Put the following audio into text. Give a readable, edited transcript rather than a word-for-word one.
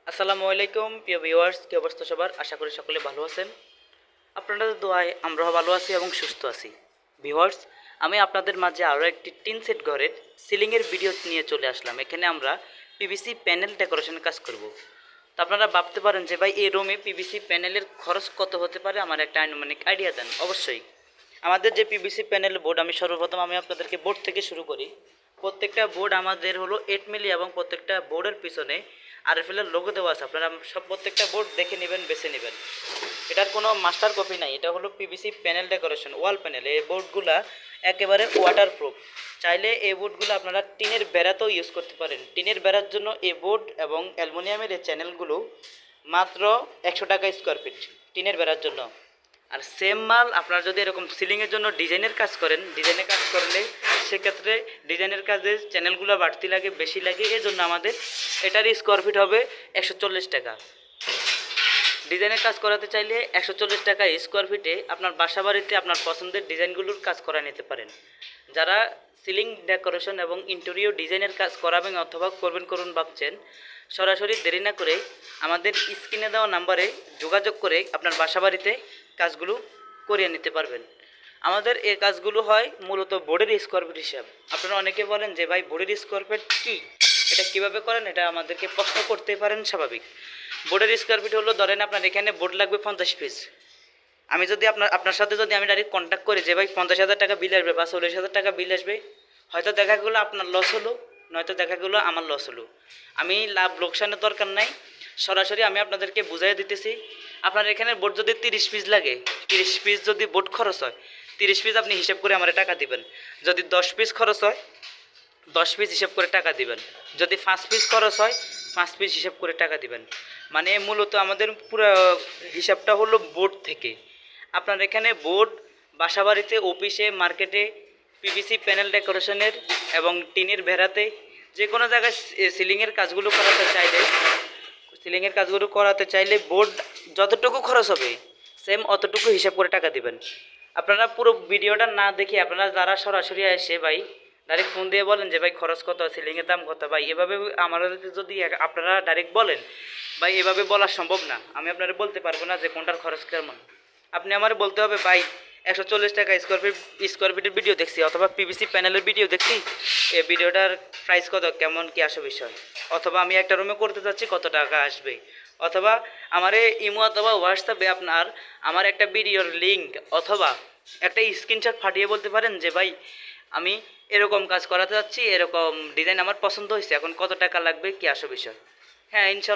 আসসালামু আলাইকুম প্রিয় ভিউয়ার্স, কি অবস্থা সবার? আশা করি সকলে ভালো আছেন। আপনাদের দোয়ায় আমরাও ভালো আছি এবং সুস্থ আছি। ভিউয়ার্স, আমি আপনাদের মাঝে আরও একটি টিন সেট ঘরের সিলিংয়ের ভিডিও নিয়ে চলে আসলাম। এখানে আমরা পিভিসি প্যানেল ডেকোরেশনের কাজ করব। তো আপনারা ভাবতে পারেন যে ভাই এই রুমে পিভিসি প্যানেলের খরচ কত হতে পারে, আমার একটা আনুমানিক আইডিয়া দেন। অবশ্যই আমাদের যে পিভিসি প্যানেল বোর্ড, সর্বপ্রথম আমি আপনাদেরকে বোর্ড থেকে শুরু করি। প্রত্যেকটা বোর্ড আমাদের হলো 8 মিলি এবং প্রত্যেকটা বোর্ডের পিছনে আরএফএলের লোগো দেওয়া আছে। আপনারা সব প্রত্যেকটা বোর্ড দেখে নেবেন, বেছে নেবেন। এটার কোনো মাস্টার কপি নাই, এটা হলো পিভিসি প্যানেল ডেকোরেশন ওয়াল প্যানেল। এই বোর্ডগুলা একেবারে ওয়াটারপ্রুফ। চাইলে এই বোর্ডগুলো আপনারা টিনের বেড়াতেও ইউজ করতে পারেন। টিনের বেড়ার জন্য এই বোর্ড এবং অ্যালুমিনিয়ামের এই চ্যানেলগুলো মাত্র 100 টাকা স্কোয়ার ফিট টিনের বেড়ার জন্য। আর সেম মাল আপনারা যদি এরকম সিলিংয়ের জন্য ডিজাইনের কাজ করেন, ডিজাইনের কাজ করলে সেক্ষেত্রে ডিজাইনের কাজে চ্যানেলগুলো বাড়তি লাগে, বেশি লাগে। এই জন্য আমাদের এটার স্কোয়ার ফিট হবে 140 টাকা। ডিজাইনের কাজ করাতে চাইলে 140 টাকা স্কোয়ার ফিটে আপনার বাসা বাড়িতে আপনার পছন্দের ডিজাইনগুলোর কাজ করা নিতে পারেন। যারা সিলিং ডেকোরেশন এবং ইন্টেরিয়র ডিজাইনের কাজ করাবেন অথবা করুন ভাবছেন, সরাসরি দেরি না করে আমাদের স্ক্রিনে দেওয়া নাম্বারে যোগাযোগ করে আপনার বাসা বাড়িতে কাজগুলো করিয়ে নিতে পারবেন। আমাদের এই কাজগুলো হয় মূলত বোর্ডের স্কোয়ার ফিট হিসাব। আপনারা অনেকে বলেন যে ভাই বোর্ডের স্কোয়ার ফিট কী, এটা কীভাবে করেন, এটা আমাদেরকে প্রশ্ন করতে পারেন, স্বাভাবিক। বোর্ডের স্কোয়ার ফিট হলো, ধরেন আপনার এখানে বোর্ড লাগবে 50 পিস। আমি যদি আপনার সাথে যদি আমি ডাইরেক্ট কন্ট্যাক্ট করি যে ভাই 50,000 টাকা বিল আসবে বা 40,000 টাকা বিল আসবে, হয়তো দেখা গেলো আপনার লস হলো, নয়তো দেখা গেলো আমার লস হলো। আমি লাভ লোকসানের দরকার নাই, সরাসরি আমি আপনাদেরকে বুঝাই দিতেছি। আপনার এখানে বোর্ড যদি 30 পিস লাগে, 30 পিস যদি বোর্ড খরচ হয়, 30 পিস আপনি হিসেব করে আমার টাকা দিবেন। যদি 10 পিস খরচ হয়, 10 পিস হিসেব করে টাকা দিবেন। যদি 5 পিস খরচ হয়, 5 পিস হিসেব করে টাকা দিবেন। মানে মূলত আমাদের পুরো হিসাবটা হলো বোর্ড থেকে। আপনার এখানে বোর্ড বাসাবাড়িতে, অফিসে, মার্কেটে পিভিসি প্যানেল ডেকোরেশনের এবং টিনের ভেড়াতে যে কোনো জায়গায় সিলিংয়ের কাজগুলো করাতে চাইলে বোর্ড যতটুকু খরচ হবে সেম অতটুকু হিসাব করে টাকা দিবেন। আপনারা পুরো ভিডিওটা না দেখে আপনারা যারা সরাসরি এসে ভাই ডাইরেক্ট ফোন দিয়ে বলেন যে ভাই খরচ কত, সিলিংয়ের দাম কত, ভাই এভাবে আমাদেরকে যদি আপনারা ডাইরেক্ট বলেন, ভাই এভাবে বলা সম্ভব না। আমি আপনারা বলতে পারবো না যে কোনটার খরচ কেমন। আপনি আমার বলতে হবে ভাই 140 টাকা স্কোয়ার ফিটের ভিডিও দেখছি অথবা পিভিসি প্যানেলের ভিডিও দেখছি, এই ভিডিওটার প্রাইস কত, কেমন কি আসে বিষয়, অথবা আমি একটা রুমে করতে যাচ্ছি কত টাকা আসবে, অথবা আমার ইমো অথবা হোয়াটসঅ্যাপে আপনার আমার একটা ভিডিওর লিঙ্ক অথবা একটা স্ক্রিনশট ফাটিয়ে বলতে পারেন যে ভাই আমি এরকম কাজ করাতে যাচ্ছি, এরকম ডিজাইন আমার পছন্দ হয়েছে, এখন কত টাকা লাগবে কি আসে বিষয়। হ্যাঁ, ইনশাল্লাহ